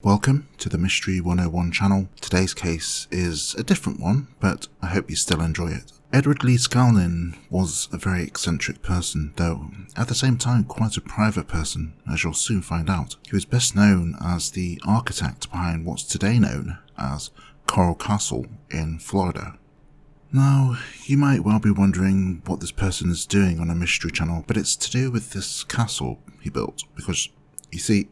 Welcome to the Mystery 101 channel. Today's case is a different one, but I hope you still enjoy it. Edward Lee Scanlon was a very eccentric person, though at the same time quite a private person, as you'll soon find out. He was best known as the architect behind what's today known as Coral Castle in Florida. Now, you might well be wondering what this person is doing on a mystery channel, but it's to do with this castle he built, because, you see,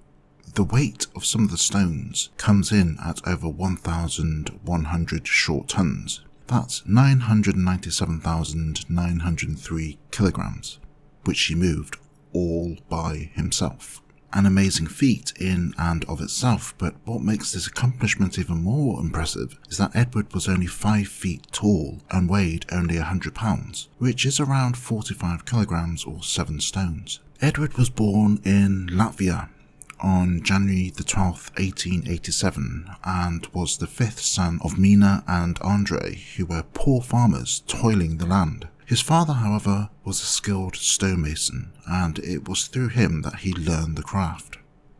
the weight of some of the stones comes in at over 1,100 short tons. That's 997,903 kilograms, which he moved all by himself. An amazing feat in and of itself, but what makes this accomplishment even more impressive is that Edward was only 5 feet tall and weighed only 100 pounds, which is around 45 kilograms or 7 stones. Edward was born in Latvia on January the 12th, 1887, and was the 5th son of Mina and Andre, who were poor farmers toiling the land. His father, however, was a skilled stonemason, and it was through him that he learned the craft.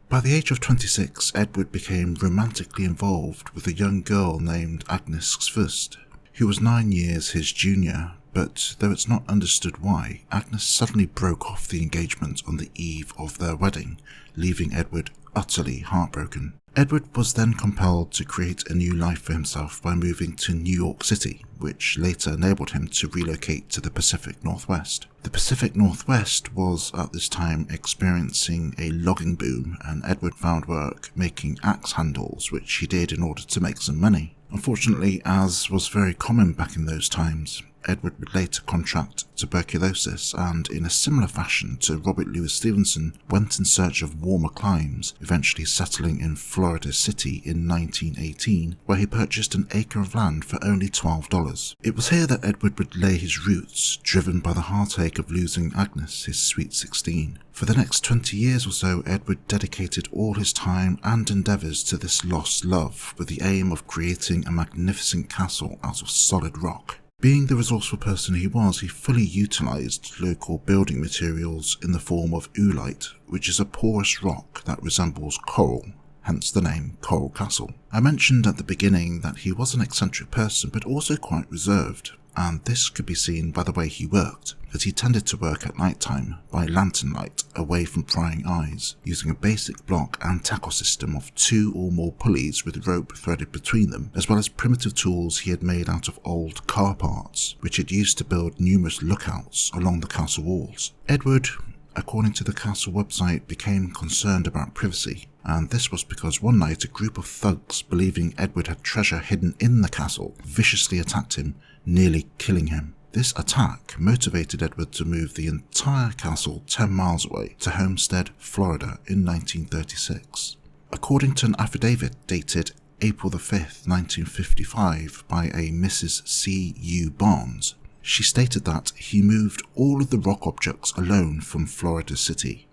By the age of 26, Edward became romantically involved with a young girl named Agnes Xfust, who was 9 years his junior, but though it's not understood why, Agnes suddenly broke off the engagement on the eve of their wedding, leaving Edward utterly heartbroken. Edward was then compelled to create a new life for himself by moving to New York City, which later enabled him to relocate to the Pacific Northwest. The Pacific Northwest was at this time experiencing a logging boom, and Edward found work making axe handles, which he did in order to make some money. Unfortunately, as was very common back in those times, Edward would later contract tuberculosis and, in a similar fashion to Robert Louis Stevenson, went in search of warmer climes, eventually settling in Florida City in 1918, where he purchased an acre of land for only $12. It was here that Edward would lay his roots, driven by the heartache of losing Agnes, his sweet 16. For the next 20 years or so, Edward dedicated all his time and endeavours to this lost love, with the aim of creating a magnificent castle out of solid rock. Being the resourceful person he was, he fully utilised local building materials in the form of oolite, which is a porous rock that resembles coral, hence the name Coral Castle. I mentioned at the beginning that he was an eccentric person, but also quite reserved, and this could be seen by the way he worked, that he tended to work at night time by lantern light away from prying eyes, using a basic block and tackle system of 2 or more pulleys with rope threaded between them, as well as primitive tools he had made out of old car parts, which he'd used to build numerous lookouts along the castle walls. Edward, according to the castle website, became concerned about privacy, and this was because one night a group of thugs, believing Edward had treasure hidden in the castle, viciously attacked him, nearly killing him. This attack motivated Edward to move the entire castle 10 miles away to Homestead, Florida in 1936. According to an affidavit dated April the 5th, 1955 by a Mrs. C. U. Barnes, she stated that he moved all of the rock objects alone from Florida City.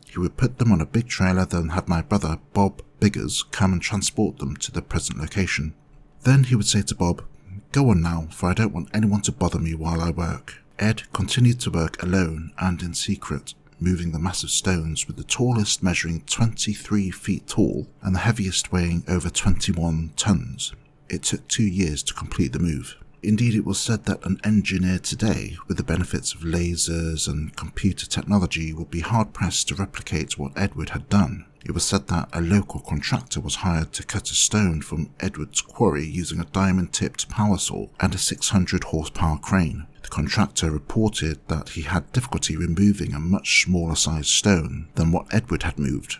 He would put them on a big trailer, then have my brother Bob Biggers come and transport them to the present location. Then he would say to Bob, "Go on now, for I don't want anyone to bother me while I work." Ed continued to work alone and in secret, moving the massive stones, with the tallest measuring 23 feet tall and the heaviest weighing over 21 tons. It took 2 years to complete the move. Indeed, it was said that an engineer today, with the benefits of lasers and computer technology, would be hard-pressed to replicate what Edward had done. It was said that a local contractor was hired to cut a stone from Edward's quarry using a diamond-tipped power saw and a 600 horsepower crane. The contractor reported that he had difficulty removing a much smaller sized stone than what Edward had moved.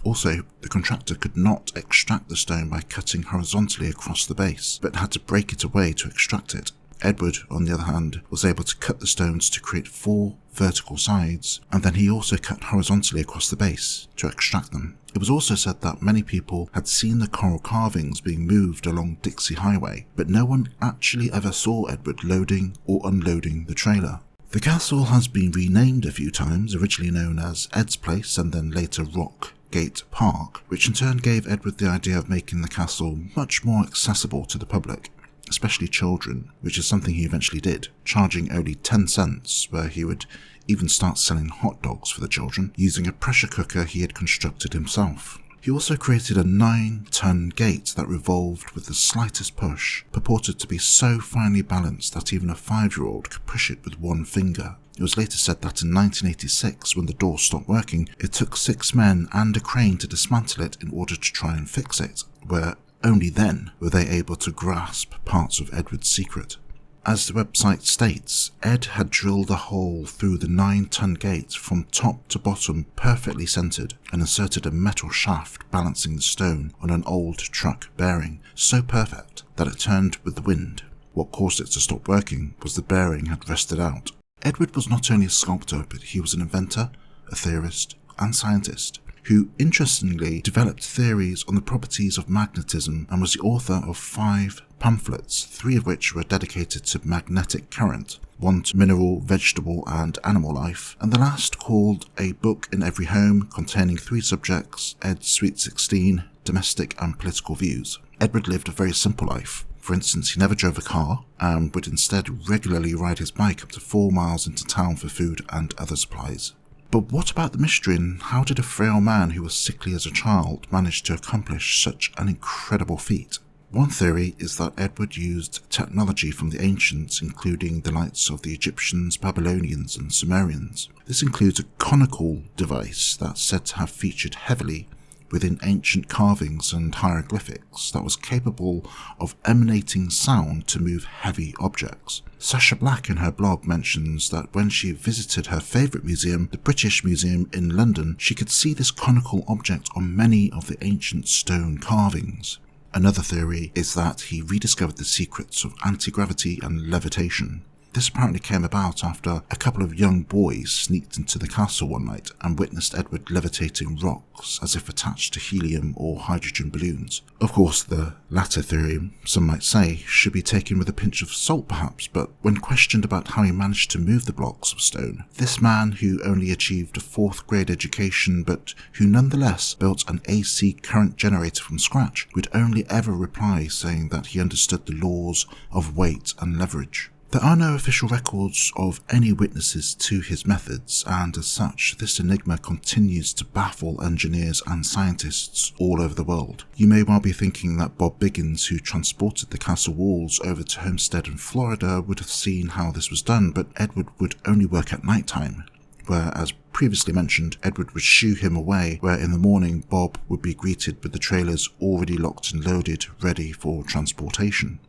Also, the contractor could not extract the stone by cutting horizontally across the base, but had to break it away to extract it. Edward, on the other hand, was able to cut the stones to create 4 vertical sides, and then he also cut horizontally across the base to extract them. It was also said that many people had seen the coral carvings being moved along Dixie Highway, but no one actually ever saw Edward loading or unloading the trailer. The castle has been renamed a few times, originally known as Ed's Place and then later Rock Gate Park, which in turn gave Edward the idea of making the castle much more accessible to the public, especially children, which is something he eventually did, charging only 10 cents, where he would even start selling hot dogs for the children, using a pressure cooker he had constructed himself. He also created a 9-ton gate that revolved with the slightest push, purported to be so finely balanced that even a 5-year-old could push it with one finger. It was later said that in 1986, when the door stopped working, it took 6 men and a crane to dismantle it in order to try and fix it, where only then were they able to grasp parts of Edward's secret. As the website states, Ed had drilled a hole through the 9-ton gate from top to bottom, perfectly centered, and inserted a metal shaft balancing the stone on an old truck bearing, so perfect that it turned with the wind. What caused it to stop working was the bearing had rusted out. Edward was not only a sculptor, but he was an inventor, a theorist, and scientist, who interestingly developed theories on the properties of magnetism and was the author of 5 pamphlets, 3 of which were dedicated to magnetic current, 1 to mineral, vegetable and animal life, and the last called A Book in Every Home, containing 3 subjects: Ed's Sweet 16, domestic and political views. Edward lived a very simple life. For instance, he never drove a car and would instead regularly ride his bike up to 4 miles into town for food and other supplies. But what about the mystery, and how did a frail man who was sickly as a child manage to accomplish such an incredible feat? One theory is that Edward used technology from the ancients, including the likes of the Egyptians, Babylonians and Sumerians. This includes a conical device that's said to have featured heavily within ancient carvings and hieroglyphics that was capable of emanating sound to move heavy objects. Sacha Black in her blog mentions that when she visited her favourite museum, the British Museum in London, she could see this conical object on many of the ancient stone carvings. Another theory is that he rediscovered the secrets of anti-gravity and levitation. This apparently came about after a couple of young boys sneaked into the castle one night and witnessed Edward levitating rocks as if attached to helium or hydrogen balloons. Of course, the latter theory, some might say, should be taken with a pinch of salt perhaps, but when questioned about how he managed to move the blocks of stone, this man who only achieved a 4th grade education but who nonetheless built an AC current generator from scratch would only ever reply saying that he understood the laws of weight and leverage. There are no official records of any witnesses to his methods, and as such, this enigma continues to baffle engineers and scientists all over the world. You may well be thinking that Bob Biggins, who transported the castle walls over to Homestead in Florida, would have seen how this was done, but Edward would only work at night time, where, as previously mentioned, Edward would shoo him away, where in the morning Bob would be greeted with the trailers already locked and loaded, ready for transportation.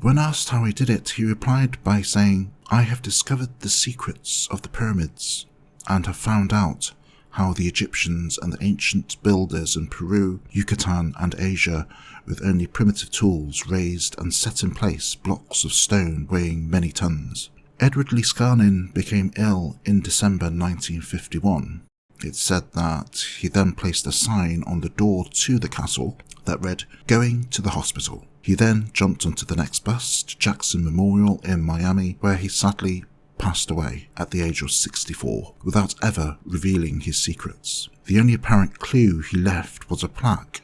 When asked how he did it, he replied by saying, "I have discovered the secrets of the pyramids and have found out how the Egyptians and the ancient builders in Peru, Yucatan and Asia, with only primitive tools, raised and set in place blocks of stone weighing many tons." Edward Liskanen became ill in December 1951. It's said that he then placed a sign on the door to the castle that read, "Going to the hospital." He then jumped onto the next bus to Jackson Memorial in Miami, where he sadly passed away at the age of 64, without ever revealing his secrets. The only apparent clue he left was a plaque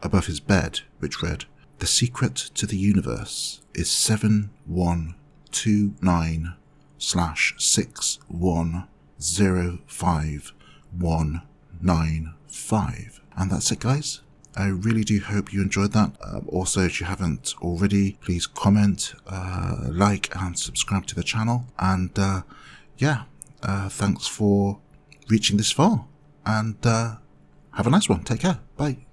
above his bed which read, "The secret to the universe is 7129/6105195." And that's it, guys. I really do hope you enjoyed that. Also, if you haven't already, please comment, like and subscribe to the channel. And thanks for reaching this far. And have a nice one. Take care. Bye.